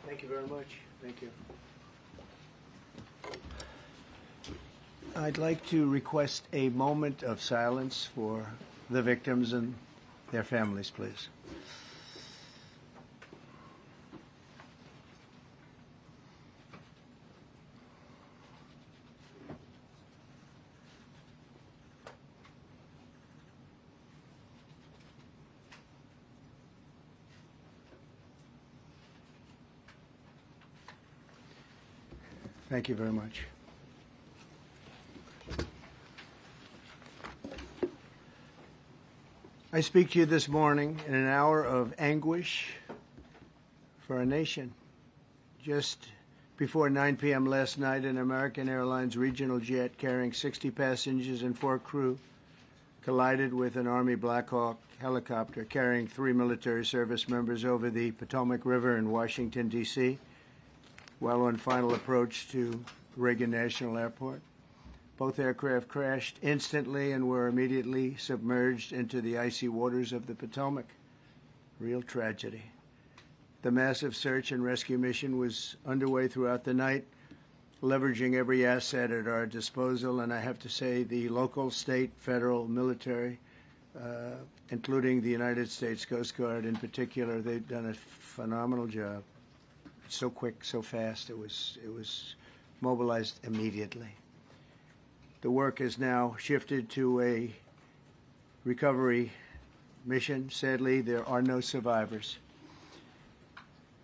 Thank you very much. Thank you. I'd like to request a moment of silence for the victims and their families, please. Thank you very much. I speak to you this morning in an hour of anguish for our nation. Just before 9 p.m. last night, an American Airlines regional jet carrying 60 passengers and 4 crew collided with an Army Black Hawk helicopter carrying 3 military service members over the Potomac River in Washington, D.C., while on final approach to Reagan National Airport. Both aircraft crashed instantly and were immediately submerged into the icy waters of the Potomac. Real tragedy. The massive search and rescue mission was underway throughout the night, leveraging every asset at our disposal, and I have to say the local, state, federal, military, including the United States Coast Guard in particular, they've done a phenomenal job. So quick, so fast, it was mobilized immediately. The work has now shifted to a recovery mission. Sadly, there are no survivors.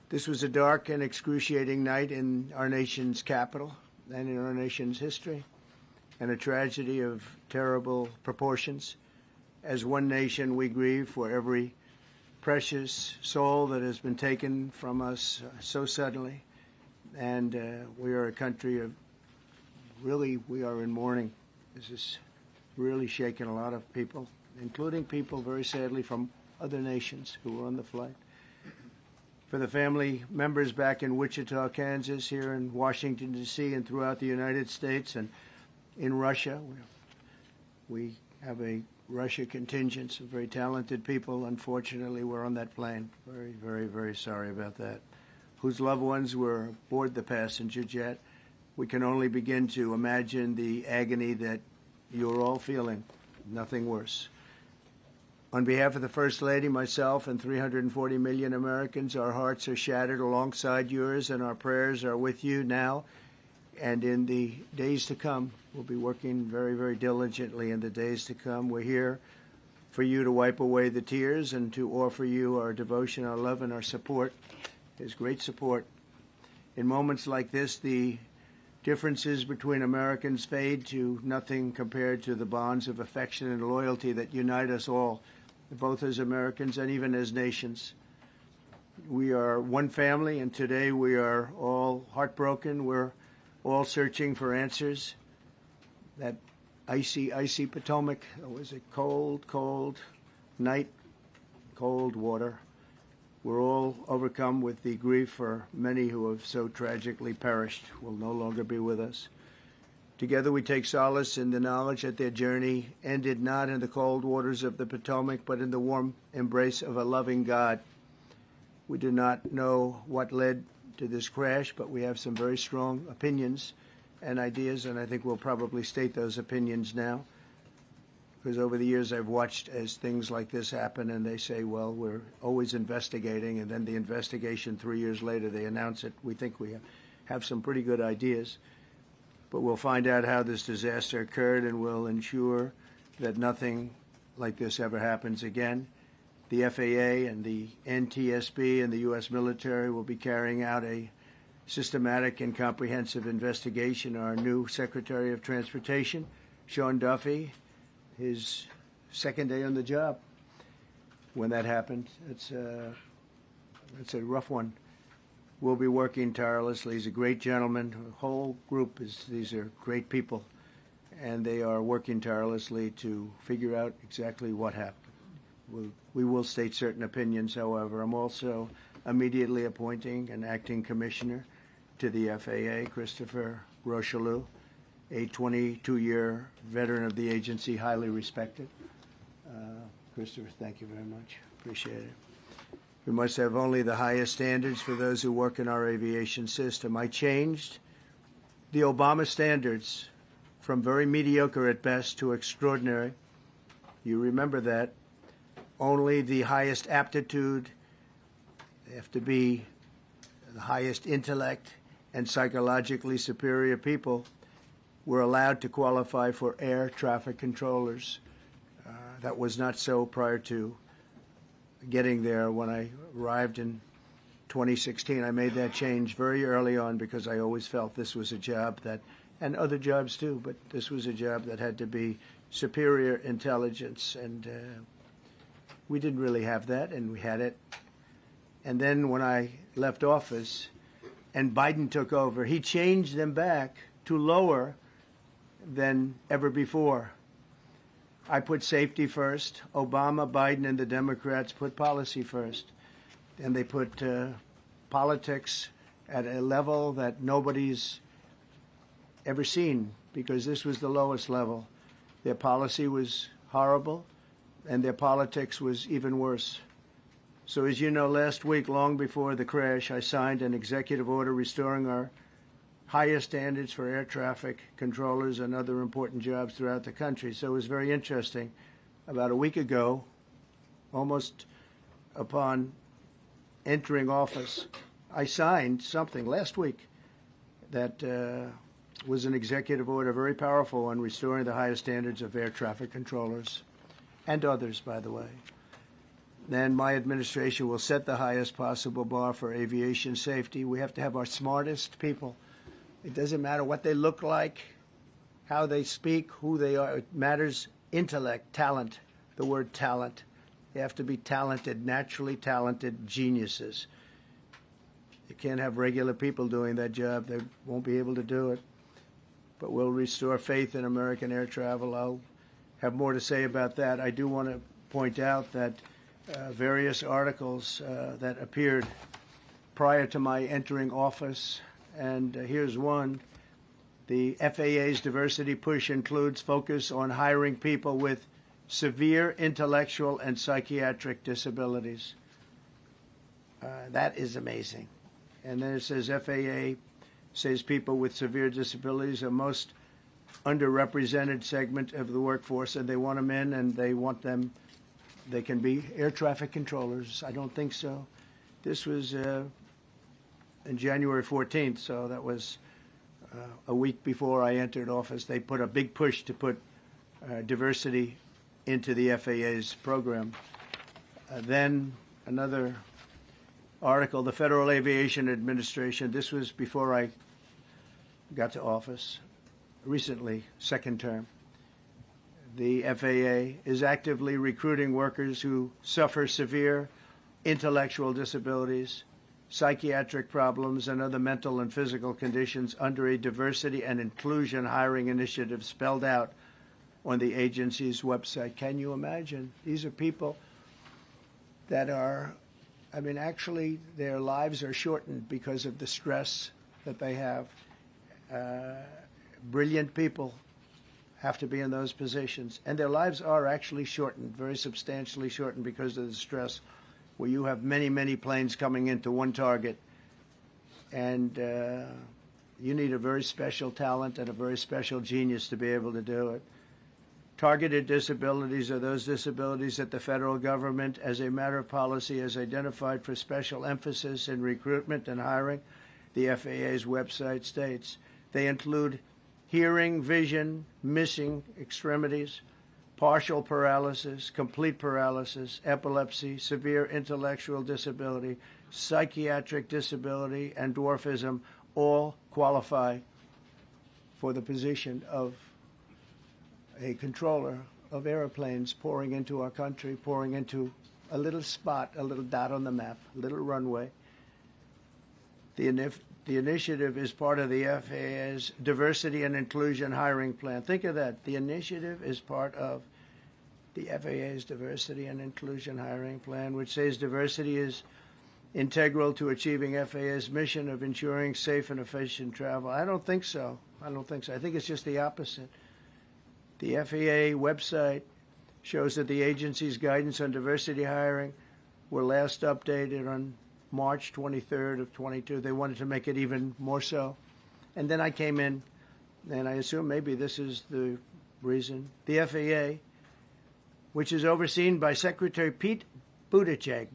This was a dark and excruciating night in our nation's capital and in our nation's history, and a tragedy of terrible proportions. As one nation, we grieve for every precious soul that has been taken from us so suddenly, and we are a country of really, we are in mourning. This has really shaken a lot of people, including people, very sadly, from other nations who were on the flight. For the family members back in Wichita, Kansas, here in Washington, D.C., and throughout the United States and in Russia, we have a Russia contingent, some very talented people. Unfortunately, were on that plane. Very, very, very sorry about that. Whose loved ones were aboard the passenger jet. We can only begin to imagine the agony that you're all feeling. Nothing worse. On behalf of the First Lady, myself, and 340 million Americans, our hearts are shattered alongside yours, and our prayers are with you now and in the days to come. We'll be working very, very diligently in the days to come. We're here for you to wipe away the tears and to offer you our devotion, our love, and our support. There's great support. In moments like this, the differences between Americans fade to nothing compared to the bonds of affection and loyalty that unite us all, both as Americans and even as nations. We are one family, and today we are all heartbroken. We're all searching for answers. That icy, icy Potomac, it was a cold, cold night, cold water. We're all overcome with the grief for many who have so tragically perished, will no longer be with us. Together we take solace in the knowledge that their journey ended not in the cold waters of the Potomac, but in the warm embrace of a loving God. We do not know what led to this crash, but we have some very strong opinions and ideas, and I think we'll probably state those opinions now. Because over the years I've watched as things like this happen, and they say, well, we're always investigating, and then the investigation 3 years later, they announce it. We think we have some pretty good ideas. But we'll find out how this disaster occurred, and we'll ensure that nothing like this ever happens again. The FAA and the NTSB and the U.S. military will be carrying out a systematic and comprehensive investigation. Our new Secretary of Transportation, Sean Duffy, his second day on the job when that happened. It's a rough one. We'll be working tirelessly. He's a great gentleman. The whole group these are great people, and they are working tirelessly to figure out exactly what happened. We will state certain opinions, however. I'm also immediately appointing an acting commissioner to the FAA, Christopher Rocheleau, a 22-year veteran of the agency, highly respected. Christopher, thank you very much. Appreciate it. We must have only the highest standards for those who work in our aviation system. I changed the Obama standards from very mediocre at best to extraordinary. You remember that. Only the highest aptitude, they have to be the highest intellect and psychologically superior people were allowed to qualify for air traffic controllers. That was not so prior to getting there. When I arrived in 2016, I made that change very early on because I always felt this was a job that, and other jobs too, but this was a job that had to be superior intelligence, and we didn't really have that, and we had it. And then when I left office and Biden took over, he changed them back to lower than ever before. I put safety first. Obama, Biden, and the Democrats put policy first. And they put politics at a level that nobody's ever seen, because this was the lowest level. Their policy was horrible, and their politics was even worse. So as you know, last week, long before the crash, I signed an executive order restoring our highest standards for air traffic controllers and other important jobs throughout the country. So it was very interesting. About a week ago, almost upon entering office, I signed something last week that was an executive order, very powerful, on restoring the highest standards of air traffic controllers and others, by the way. Then my administration will set the highest possible bar for aviation safety. We have to have our smartest people. It doesn't matter what they look like, how they speak, who they are. It matters intellect, talent, the word talent. They have to be talented, naturally talented geniuses. You can't have regular people doing that job. They won't be able to do it. But we'll restore faith in American air travel. I'll have more to say about that. I do want to point out that various articles that appeared prior to my entering office, and here's one. The FAA's diversity push includes focus on hiring people with severe intellectual and psychiatric disabilities. That is amazing. And then it says FAA says people with severe disabilities are most underrepresented segment of the workforce, and they want them in, and they want them, they can be air traffic controllers. I don't think so. This was in January 14th, so that was a week before I entered office. They put a big push to put diversity into the FAA's program. Then another article, the Federal Aviation Administration, this was before I got to office, recently, second term. The FAA is actively recruiting workers who suffer severe intellectual disabilities, psychiatric problems, and other mental and physical conditions under a diversity and inclusion hiring initiative spelled out on the agency's website. Can you imagine? These are people that are, I mean, actually their lives are shortened because of the stress that they have. Brilliant people have to be in those positions, and their lives are actually shortened, very substantially shortened, because of the stress, where you have many, many planes coming into one target, and you need a very special talent and a very special genius to be able to do it. Targeted disabilities are those disabilities that the federal government, as a matter of policy, has identified for special emphasis in recruitment and hiring. The FAA's website states they include hearing, vision, missing extremities, partial paralysis, complete paralysis, epilepsy, severe intellectual disability, psychiatric disability, and dwarfism all qualify for the position of a controller of airplanes pouring into our country, pouring into a little spot, a little dot on the map, a little runway. The initiative is part of the FAA's diversity and inclusion hiring plan. Think of that. The initiative is part of the FAA's diversity and inclusion hiring plan, which says diversity is integral to achieving FAA's mission of ensuring safe and efficient travel. I don't think so. I think it's just the opposite. The FAA website shows that the agency's guidance on diversity hiring were last updated on March 23rd of 22. They wanted to make it even more so. And then I came in, and I assume maybe this is the reason. The FAA, which is overseen by Secretary Pete Buttigieg,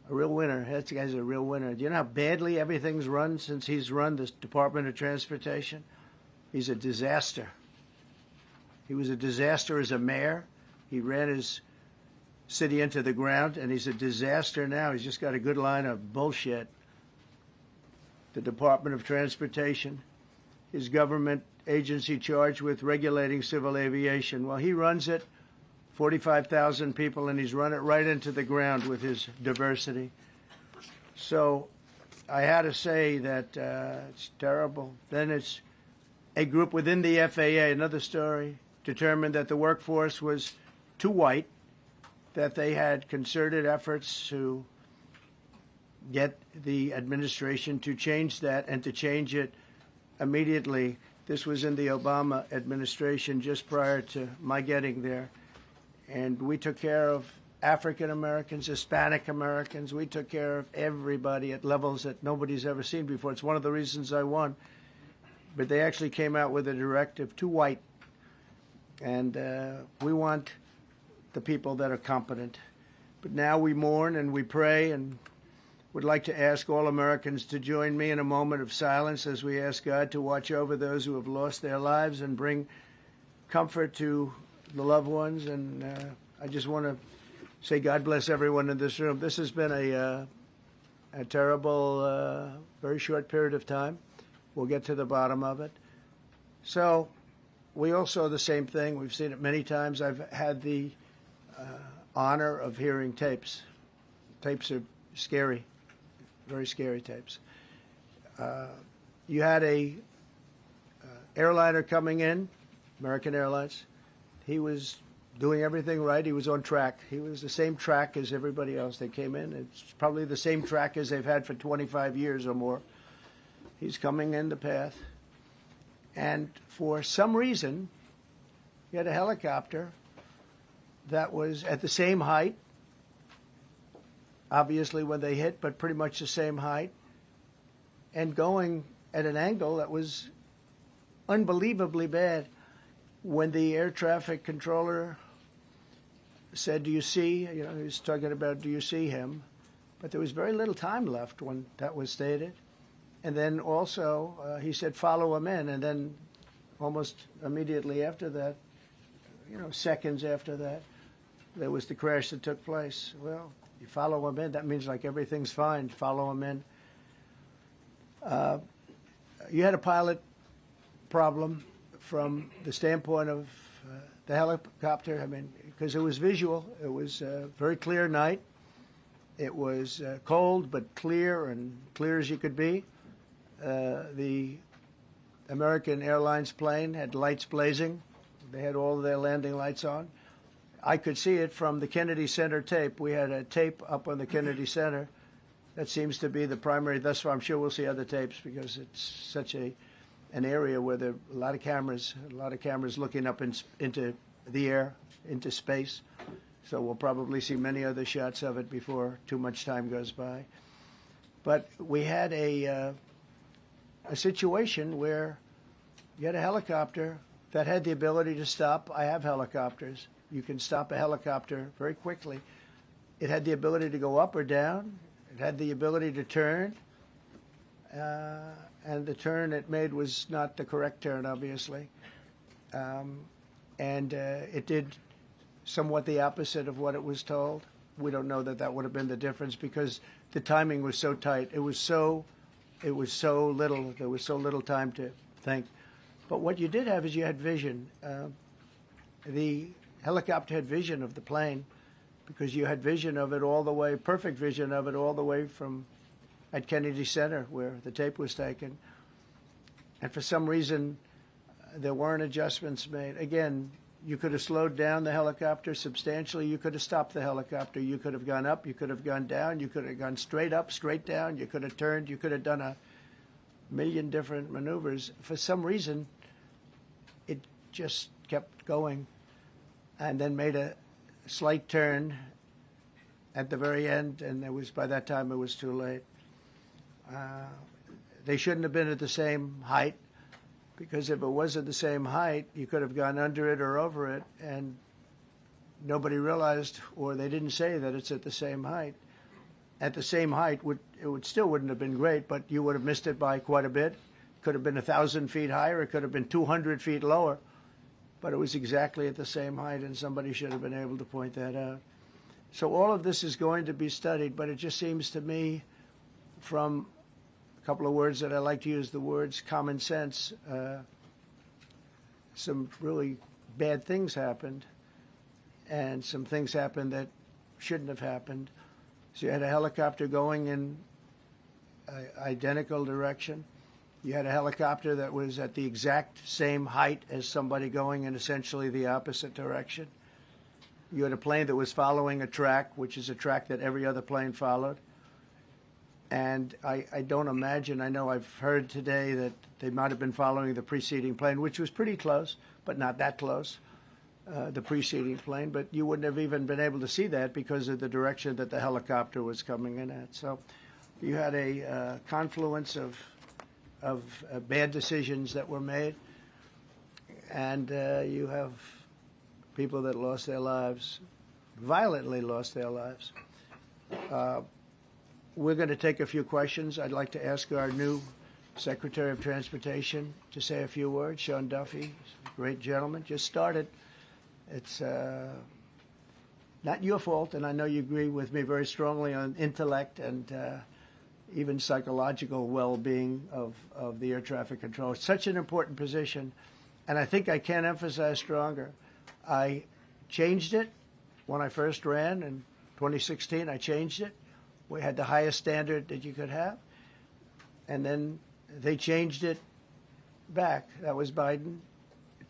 a real winner. That guy's a real winner. Do you know how badly everything's run since he's run this Department of Transportation? He's a disaster. He was a disaster as a mayor. He ran his city into the ground, and he's a disaster now. He's just got a good line of bullshit. The Department of Transportation, his government agency charged with regulating civil aviation. Well, he runs it, 45,000 people, and he's run it right into the ground with his diversity. So I had to say that it's terrible. Then it's a group within the FAA, another story, determined that the workforce was too white, that they had concerted efforts to get the administration to change that and to change it immediately. This was in the Obama administration just prior to my getting there. And we took care of African Americans, Hispanic Americans. We took care of everybody at levels that nobody's ever seen before. It's one of the reasons I won. But they actually came out with a directive, too white. And we want the people that are competent. But now we mourn and we pray and would like to ask all Americans to join me in a moment of silence as we ask God to watch over those who have lost their lives and bring comfort to the loved ones. And I just want to say God bless everyone in this room. This has been a terrible, very short period of time. We'll get to the bottom of it. So we all saw the same thing. We've seen it many times. I've had the honor of hearing tapes. Tapes are scary, very scary tapes. You had a airliner coming in, American Airlines. He was doing everything right. He was on track. He was the same track as everybody else. They came in. It's probably the same track as they've had for 25 years or more. He's coming in the path. And for some reason, he had a helicopter that was at the same height, obviously when they hit, but pretty much the same height, and going at an angle that was unbelievably bad. When the air traffic controller said, "Do you see?" He was talking about, "Do you see him?" But there was very little time left when that was stated. And then also he said, "Follow him in." And then almost immediately after that, seconds after that, there was the crash that took place. Well, you follow him in, that means like everything's fine. Follow him in. You had a pilot problem from the standpoint of the helicopter. I mean, because it was visual. It was a very clear night. It was cold but clear, and clear as you could be. The American Airlines plane had lights blazing. They had all of their landing lights on. I could see it from the Kennedy Center tape. We had a tape up on the Kennedy Center. That seems to be the primary. Thus far, I'm sure we'll see other tapes because it's such an area where there are a lot of cameras looking up into the air, into space. So we'll probably see many other shots of it before too much time goes by. But we had a situation where you had a helicopter that had the ability to stop. I have helicopters. You can stop a helicopter very quickly. It had the ability to go up or down. It had the ability to turn. And the turn it made was not the correct turn, obviously. And it did somewhat the opposite of what it was told. We don't know that would have been the difference because the timing was so tight. It was so little. There was so little time to think. But what you did have is you had vision. The helicopter had vision of the plane because you had vision of it all the way, perfect vision of it all the way from at Kennedy Center where the tape was taken. And for some reason, there weren't adjustments made. Again, you could have slowed down the helicopter substantially. You could have stopped the helicopter. You could have gone up. You could have gone down. You could have gone straight up, straight down. You could have turned. You could have done a million different maneuvers. For some reason, it just kept going and then made a slight turn at the very end, and by that time it was too late. They shouldn't have been at the same height, because if it was at the same height, you could have gone under it or over it, and nobody realized, or they didn't say that it's at the same height. At the same height, still wouldn't have been great, but you would have missed it by quite a bit. Could have been 1,000 feet higher. It could have been 200 feet lower. But it was exactly at the same height, and somebody should have been able to point that out. So all of this is going to be studied, but it just seems to me, from a couple of words that I like to use, the words common sense, some really bad things happened, and some things happened that shouldn't have happened. So you had a helicopter going in an identical direction. You had a helicopter that was at the exact same height as somebody going in essentially the opposite direction. You had a plane that was following a track, which is a track that every other plane followed. And I don't imagine, I know I've heard today that they might have been following the preceding plane, which was pretty close, but not that close, the preceding plane. But you wouldn't have even been able to see that because of the direction that the helicopter was coming in at. So you had a confluence of bad decisions that were made, and you have people that lost their lives, violently lost their lives. We're going to take a few questions. I'd like to ask our new Secretary of Transportation to say a few words. Sean Duffy, great gentleman, just started. It's not your fault, and I know you agree with me very strongly on intellect and even psychological well-being of the air traffic control. It's such an important position, and I think I can't emphasize stronger. I changed it when I first ran in 2016. I changed it. We had the highest standard that you could have, and then they changed it back. That was Biden,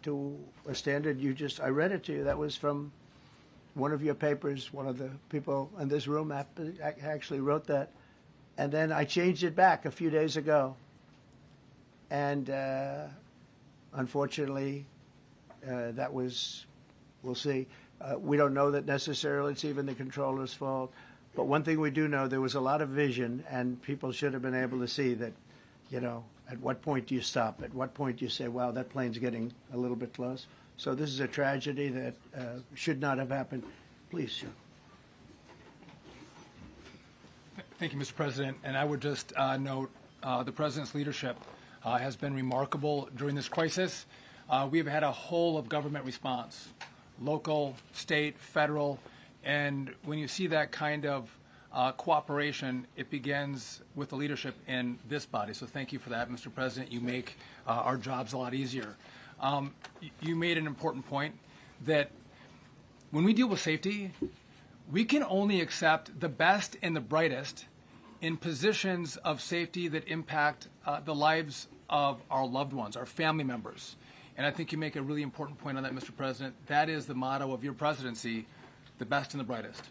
to a standard I read it to you. That was from one of your papers. One of the people in this room actually wrote that. And then I changed it back a few days ago. And unfortunately, that was, we'll see. We don't know that necessarily it's even the controller's fault. But one thing we do know, there was a lot of vision, and people should have been able to see that, at what point do you stop? At what point do you say, wow, that plane's getting a little bit close? So this is a tragedy that should not have happened. Please, sir. Thank you, Mr. President. And I would just note the President's leadership has been remarkable during this crisis. We've had a whole of government response, local, state, federal. And when you see that kind of cooperation, it begins with the leadership in this body. So thank you for that, Mr. President. You make our jobs a lot easier. You made an important point that when we deal with safety, we can only accept the best and the brightest in positions of safety that impact the lives of our loved ones, our family members. And I think you make a really important point on that, Mr. President. That is the motto of your presidency, the best and the brightest,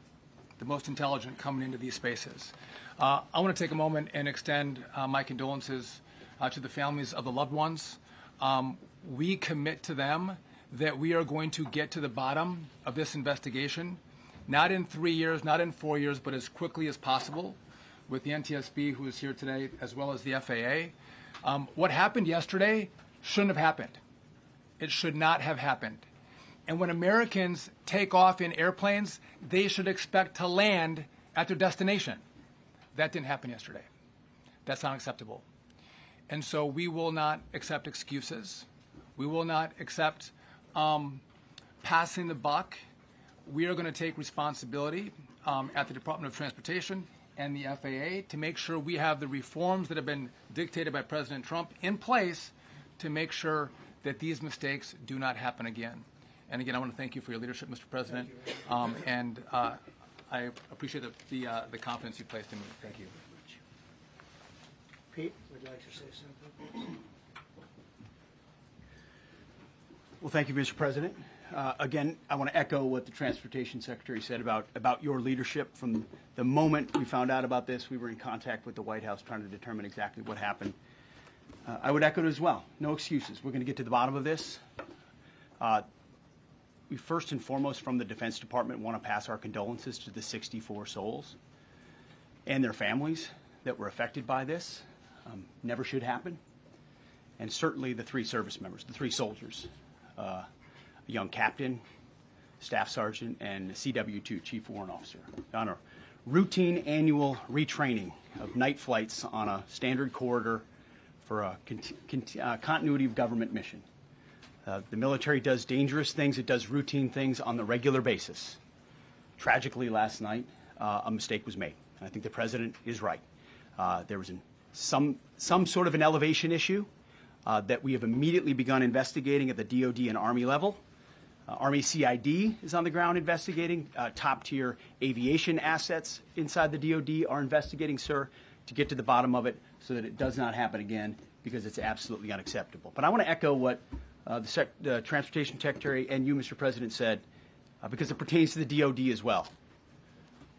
the most intelligent coming into these spaces. I want to take a moment and extend my condolences to the families of the loved ones. We commit to them that we are going to get to the bottom of this investigation, not in 3 years, not in 4 years, but as quickly as possible, with the NTSB, who is here today, as well as the FAA. What happened yesterday shouldn't have happened. It should not have happened. And when Americans take off in airplanes, they should expect to land at their destination. That didn't happen yesterday. That's not acceptable. And so we will not accept excuses. We will not accept passing the buck. We are going to take responsibility at the Department of Transportation and the FAA to make sure we have the reforms that have been dictated by President Trump in place to make sure that these mistakes do not happen again. And again, I want to thank you for your leadership, Mr. President, and I appreciate the confidence you placed in me. Thank you. Pete, would you like to say something? Well, thank you, Mr. President. Again, I want to echo what the Transportation Secretary said about your leadership. From the moment we found out about this, we were in contact with the White House trying to determine exactly what happened. I would echo it as well. No excuses. We're going to get to the bottom of this. we first and foremost from the Defense Department want to pass our condolences to the 64 souls and their families that were affected by this. Never should happen. And certainly the 3 service members, the 3 soldiers, a young captain, staff sergeant, and a CW2, chief warrant officer, on a routine annual retraining of night flights on a standard corridor for a continuity of government mission. The military does dangerous things. It does routine things on the regular basis. Tragically, last night, a mistake was made. And I think the president is right. There was some sort of an elevation issue that we have immediately begun investigating at the DOD and Army level. Army CID is on the ground investigating. Top-tier aviation assets inside the DOD are investigating, sir, to get to the bottom of it so that it does not happen again, because it's absolutely unacceptable. But I want to echo what the Transportation Secretary and you, Mr. President, said, because it pertains to the DOD as well.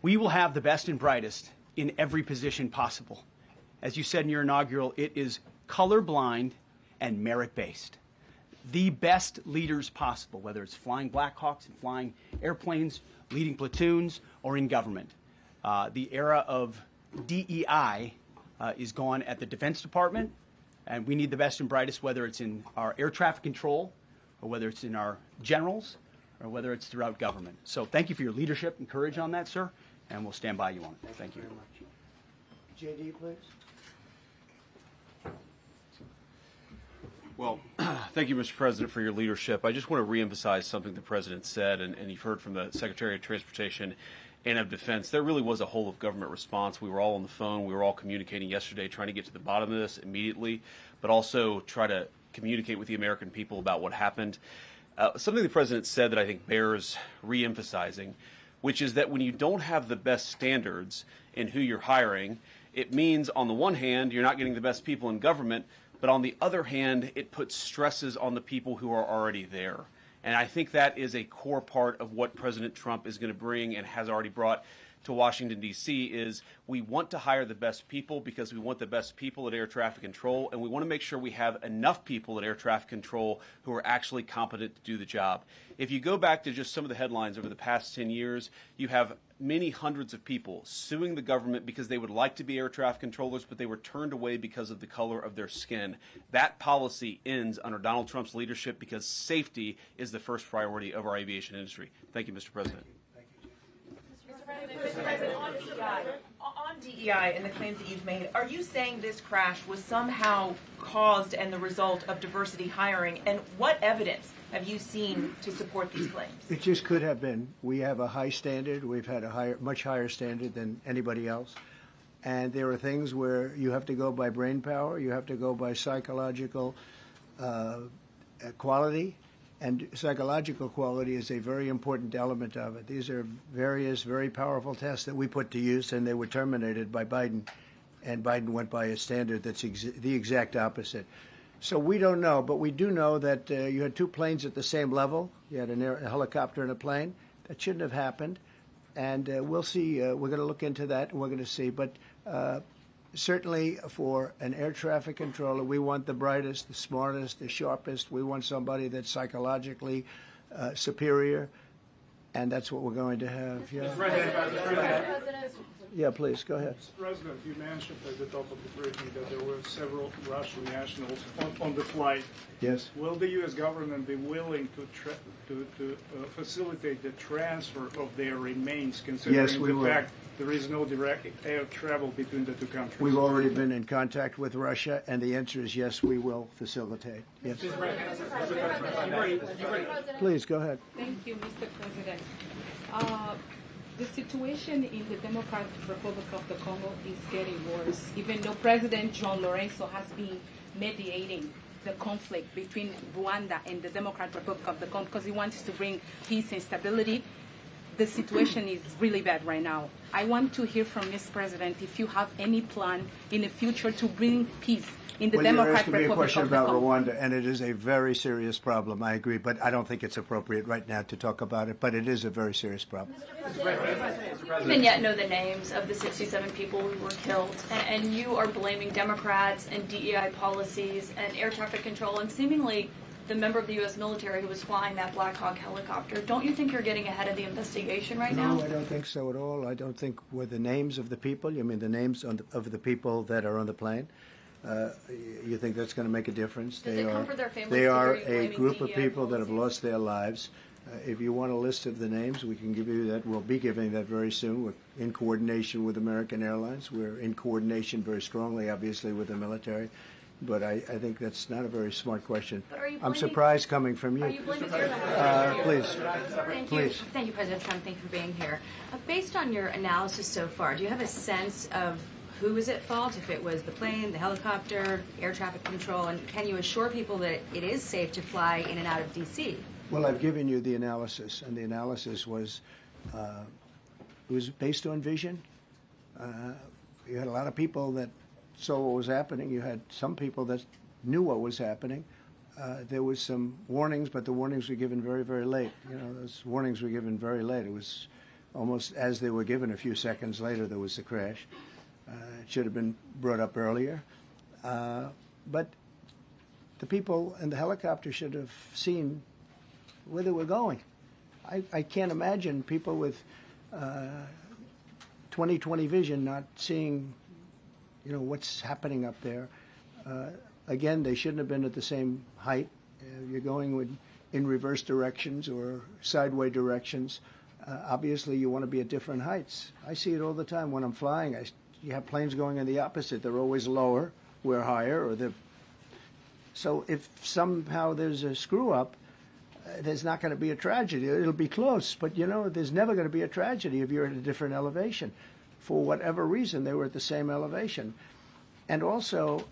We will have the best and brightest in every position possible. As you said in your inaugural, it is colorblind and merit-based. The best leaders possible, whether it's flying Black Hawks and flying airplanes, leading platoons, or in government. The era of DEI is gone at the Defense Department, and we need the best and brightest, whether it's in our air traffic control, or whether it's in our generals, or whether it's throughout government. So thank you for your leadership and courage on that, sir, and we'll stand by you on it. Thank you. Very much. JD, please. Well, thank you, Mr. President, for your leadership. I just want to reemphasize something the President said, and you've heard from the Secretary of Transportation and of Defense. There really was a whole of government response. We were all on the phone. We were all communicating yesterday, trying to get to the bottom of this immediately, but also try to communicate with the American people about what happened. Something the President said that I think bears reemphasizing, which is that when you don't have the best standards in who you're hiring, it means, on the one hand, you're not getting the best people in government, but on the other hand, it puts stresses on the people who are already there. And I think that is a core part of what President Trump is going to bring and has already brought to Washington, D.C., is we want to hire the best people because we want the best people at air traffic control, and we want to make sure we have enough people at air traffic control who are actually competent to do the job. If you go back to just some of the headlines over the past 10 years, you have many hundreds of people suing the government because they would like to be air traffic controllers, but they were turned away because of the color of their skin. That policy ends under Donald Trump's leadership because safety is the first priority of our aviation industry. Thank you, Mr. President. Mr. President, on DEI and the claims that you've made, are you saying this crash was somehow caused and the result of diversity hiring? And what evidence have you seen to support these claims? It just could have been. We have a high standard. We've had a much higher standard than anybody else. And there are things where you have to go by brain power. You have to go by psychological quality. And psychological quality is a very important element of it. These are various very powerful tests that we put to use, and they were terminated by Biden. And Biden went by a standard that's the exact opposite. So we don't know, but we do know that you had 2 planes at the same level. You had a helicopter and a plane. That shouldn't have happened. And we'll see. We're going to look into that, and we're going to see. But certainly for an air traffic controller, we want the brightest, the smartest, the sharpest. We want somebody that's psychologically superior, and that's what we're going to have. Yeah. Mr. President. Yeah, please, go ahead. Mr. President, you mentioned at the top of the briefing that there were several Russian nationals on the flight. Yes. Will the U.S. government be willing to facilitate the transfer of their remains, considering Yes, we the will. fact there is no direct air travel between the 2 countries? We've already been in contact with Russia, and the answer is yes, we will facilitate. Yes. Please, go ahead. Thank you, Mr. President. The situation in the Democratic Republic of the Congo is getting worse, even though President John Lorenzo has been mediating the conflict between Rwanda and the Democratic Republic of the Congo because he wants to bring peace and stability. The situation is really bad right now. I want to hear from Ms. President if you have any plan in the future to bring peace in the Democratic Republic of the Congo. Well, you're asking me a question about Rwanda, and it is a very serious problem. I agree, but I don't think it's appropriate right now to talk about it. But it is a very serious problem. Do you even yet know the names of the 67 people who were killed? And you are blaming Democrats and DEI policies and air traffic control and seemingly the member of the U.S. military who was flying that Black Hawk helicopter. Don't you think you're getting ahead of the investigation right now? No, I don't think so at all. I don't think with the names of the people. You mean the names of the people that are on the plane? You think that's going to make a difference? Does it comfort their families They to are hear you a blaming group of DEI people that have policies? lost their lives. If you want a list of the names, we can give you that. We'll be giving that very soon. We're in coordination with American Airlines. We're in coordination very strongly, obviously, with the military. But I think that's not a very smart question. But are you I'm blaming- surprised coming from you. Are you blaming your Please. Thank Please. you. Thank you, President Trump. Thank you for being here. Based on your analysis so far, do you have a sense of who was at fault, if it was the plane, the helicopter, air traffic control, and can you assure people that it is safe to fly in and out of D.C.? Well, I've given you the analysis, and the analysis was it was based on vision. You had a lot of people that saw what was happening. You had some people that knew what was happening. There was some warnings, but the warnings were given very, very late. You know, those warnings were given very late. It was almost as they were given. A few seconds later, there was the crash. It should have been brought up earlier. But the people in the helicopter should have seen where they were going. I can't imagine people with 20/20 vision not seeing, you know, what's happening up there. Again, they shouldn't have been at the same height. You're going in reverse directions or sideways directions. Obviously, you want to be at different heights. I see it all the time when I'm flying. You have planes going in the opposite. They're always lower. We're higher. So if somehow there's a screw up, there's not going to be a tragedy. It'll be close, but you know, there's never going to be a tragedy if you're at a different elevation. For whatever reason, they were at the same elevation. And also,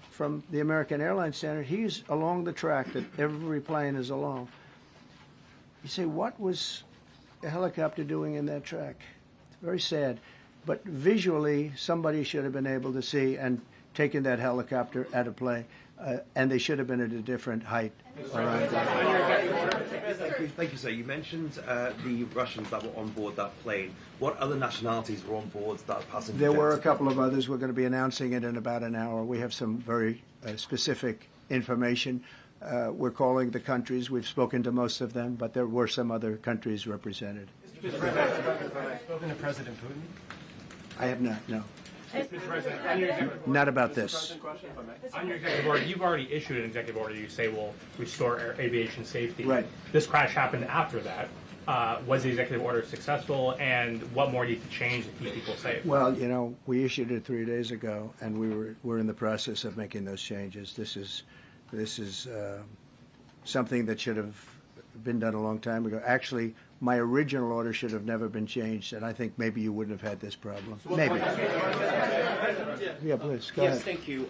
from the American Airlines standard, he's along the track that every plane is along. You say, what was the helicopter doing in that track? It's very sad. But visually, somebody should have been able to see and taken that helicopter out of play. And they should have been at a different height. Thank you, sir. You mentioned the Russians that were on board that plane. What other nationalities were on board that passenger There were a jet? couple of others. We're going to be announcing it in about an hour. We have some very specific information. We're calling the countries. We've spoken to most of them, but there were some other countries represented. Spoken to President Putin? I have not, no. Mr. President, on your Not about this. On your executive order, you've already issued an executive order you say will restore aviation safety. Right. This crash happened after that. Was the executive order successful, and what more needs to change to keep people safe? Well, you know, we issued it 3 days ago, and we're in the process of making those changes. This is something that should have been done a long time ago. Actually, my original order should have never been changed, and I think maybe you wouldn't have had this problem. Maybe. Yeah, please, go Yes, ahead. thank you.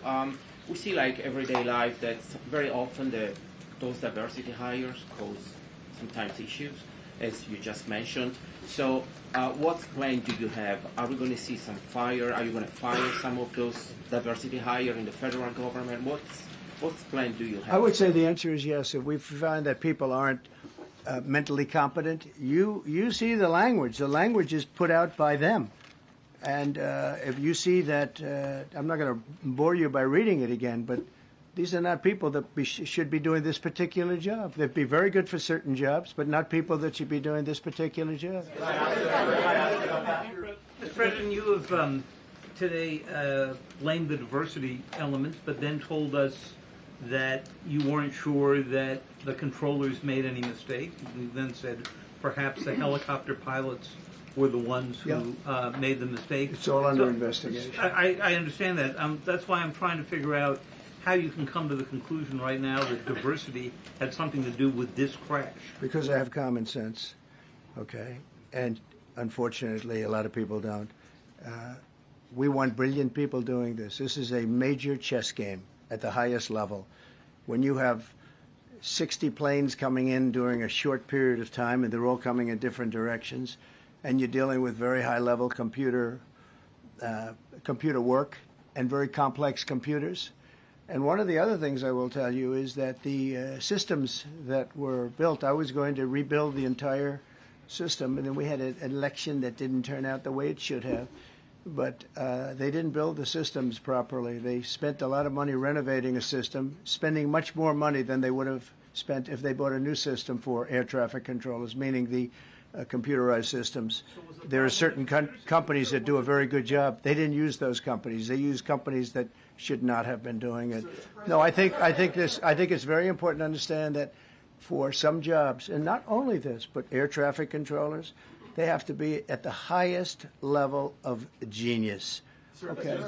We see like everyday life that very often those diversity hires cause sometimes issues, as you just mentioned. So what plan do you have? Are we going to see some fire? Are you going to fire some of those diversity hire in the federal government? What plan do you have? I would say the answer is yes. If we find that people aren't mentally competent, you see the language. The language is put out by them. And if you see that, I'm not going to bore you by reading it again, but these are not people that should be doing this particular job. They'd be very good for certain jobs, but not people that should be doing this particular job. Mr. President, you have today blamed the diversity elements, but then told us that you weren't sure that the controllers made any mistake. You then said perhaps the helicopter pilots were the ones who made the mistake. It's all under investigation. I understand that. That's why I'm trying to figure out how you can come to the conclusion right now that diversity had something to do with this crash. Because I have common sense, okay? And unfortunately, a lot of people don't. We want brilliant people doing this. This is a major chess game at the highest level. When you have 60 planes coming in during a short period of time, and they're all coming in different directions, and you're dealing with very high-level computer work and very complex computers. And one of the other things I will tell you is that the systems that were built, I was going to rebuild the entire system, and then we had an election that didn't turn out the way it should have. But they didn't build the systems properly. They spent a lot of money renovating a system, spending much more money than they would have spent if they bought a new system for air traffic controllers, meaning the computerized systems. There are certain companies that do a very good job. They didn't use those companies. They used companies that should not have been doing it. No, I think it's very important to understand that for some jobs, and not only this, but air traffic controllers, they have to be at the highest level of genius. Okay.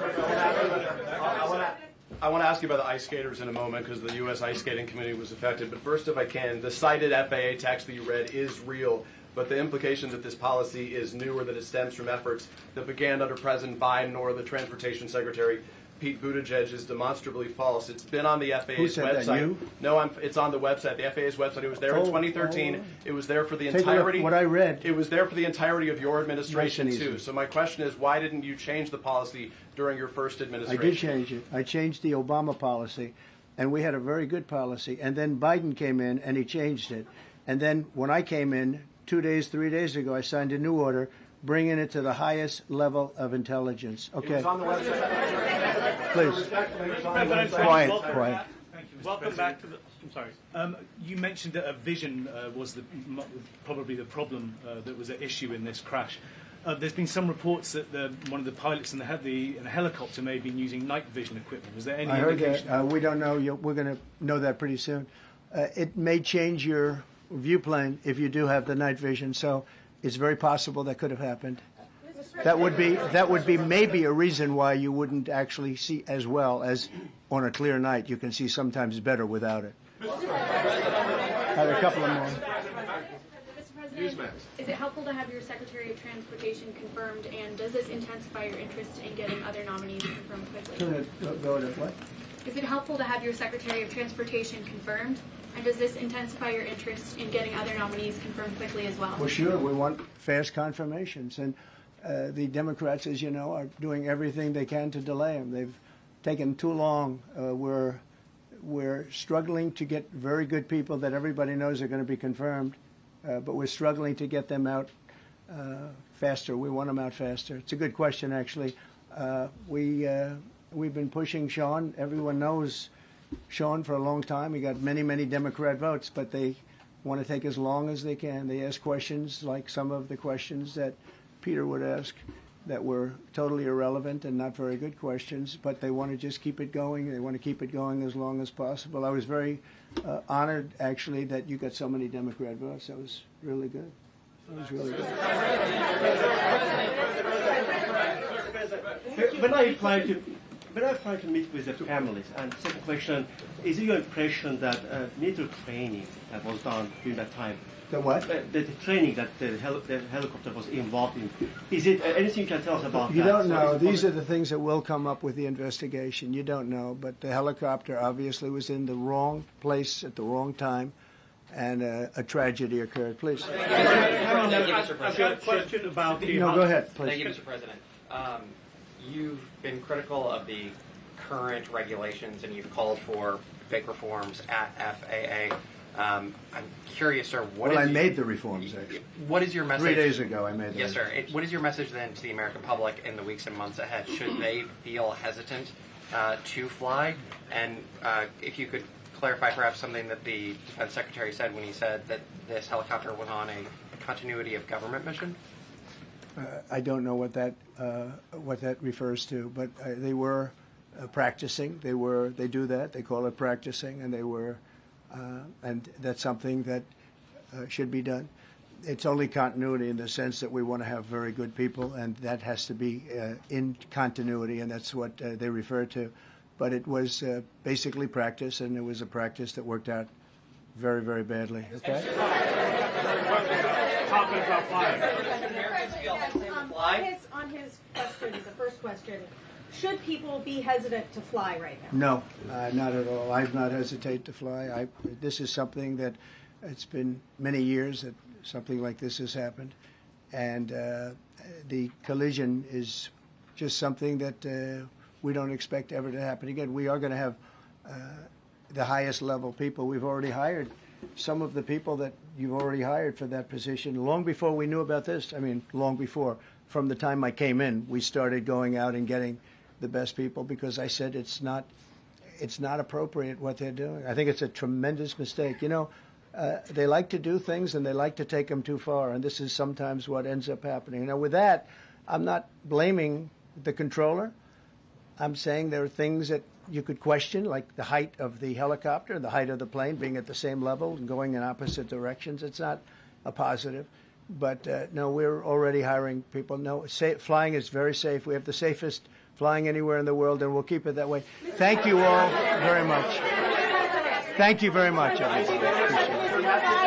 I want to ask you about the ice skaters in a moment because the U.S. ice skating community was affected. But first, if I can, the cited FAA text that you read is real. But the implication that this policy is new or that it stems from efforts that began under President Biden or the Transportation Secretary Pete Buttigieg is demonstrably false. It's been on the FAA's Who said website. That, you? No, it's on the website, the FAA's website. It was there in 2013. It was there for the entirety. What I read. It was there for the entirety of your administration Nice and too. easy. So my question is, why didn't you change the policy during your first administration? I did change it. I changed the Obama policy, and we had a very good policy. And then Biden came in, and he changed it. And then when I came in 3 days ago, I signed a new order bringing it to the highest level of intelligence. Okay. It was on the website. Please. Quiet. Thank you, Mr. Welcome back to the. I'm sorry. You mentioned that a vision was probably the problem that was at issue in this crash. There's been some reports that one of the pilots in the helicopter may have been using night vision equipment. Was there any I heard indication? that. We don't know. We're going to know that pretty soon. It may change your view plane if you do have the night vision. So it's very possible that could have happened. That would be maybe a reason why you wouldn't actually see as well as on a clear night. You can see sometimes better without it. I have a couple of more. Mr. President, is it helpful to have your Secretary of Transportation confirmed, and does this intensify your interest in getting other nominees confirmed quickly? Go to what? Is it helpful to have your Secretary of Transportation confirmed, and does this intensify your interest in getting other nominees confirmed quickly as well? Well, sure. We want fast confirmations. And the Democrats, as you know, are doing everything they can to delay them. They've taken too long. We're struggling to get very good people that everybody knows are going to be confirmed, but we're struggling to get them out faster. We want them out faster. It's a good question, actually. We've been pushing Sean. Everyone knows Sean for a long time. He got many, many Democrat votes, but they want to take as long as they can. They ask questions like some of the questions that Peter would ask that were totally irrelevant and not very good questions, but they want to just keep it going. They want to keep it going as long as possible. I was very honored, actually, that you got so many Democrat votes. That was really good. That was really good. When I try to meet with the families, and second question, is it your impression that military training that was done during that time? The what? The training that the helicopter was involved in. Is it anything you can tell us about You that? don't know. These are the things that will come up with the investigation. You don't know. But the helicopter obviously was in the wrong place at the wrong time, and a tragedy occurred. Please. Thank you, Mr. President. I've got a question about the... No, go ahead, please. Thank you, Mr. President. You've been critical of the current regulations, and you've called for big reforms at FAA. I'm curious, sir. I made the reforms, actually. What is your message? 3 days ago, I made them. Yes, sir. What is your message then to the American public in the weeks and months ahead? Should they feel hesitant to fly? And if you could clarify perhaps something that the Defense Secretary said when he said that this helicopter was on a continuity of government mission? I don't know what that refers to, but they were practicing. They do that. They call it practicing, and they were. And that's something that should be done. It's only continuity in the sense that we want to have very good people, and that has to be in continuity, and that's what they refer to. But it was basically practice, and it was a practice that worked out very, very badly. Okay? On his question, the first question, should people be hesitant to fly right now? No, not at all. I've not hesitated to fly. This is something that it's been many years that something like this has happened, and the collision is just something that we don't expect ever to happen again. We are going to have the highest level people. We've already hired some of the people that you've already hired for that position long before we knew about this. I mean, long before. From the time I came in, we started going out and getting the best people because I said it's it's not appropriate what they're doing. I think it's a tremendous mistake. You know, they like to do things and they like to take them too far, and this is sometimes what ends up happening. Now, with that, I'm not blaming the controller. I'm saying there are things that you could question, like the height of the helicopter, the height of the plane being at the same level and going in opposite directions. It's not a positive. But no, we're already hiring people. No, flying is very safe. We have the safest flying anywhere in the world, and we'll keep it that way. Thank you all very much. Thank you very much, everybody. Appreciate it.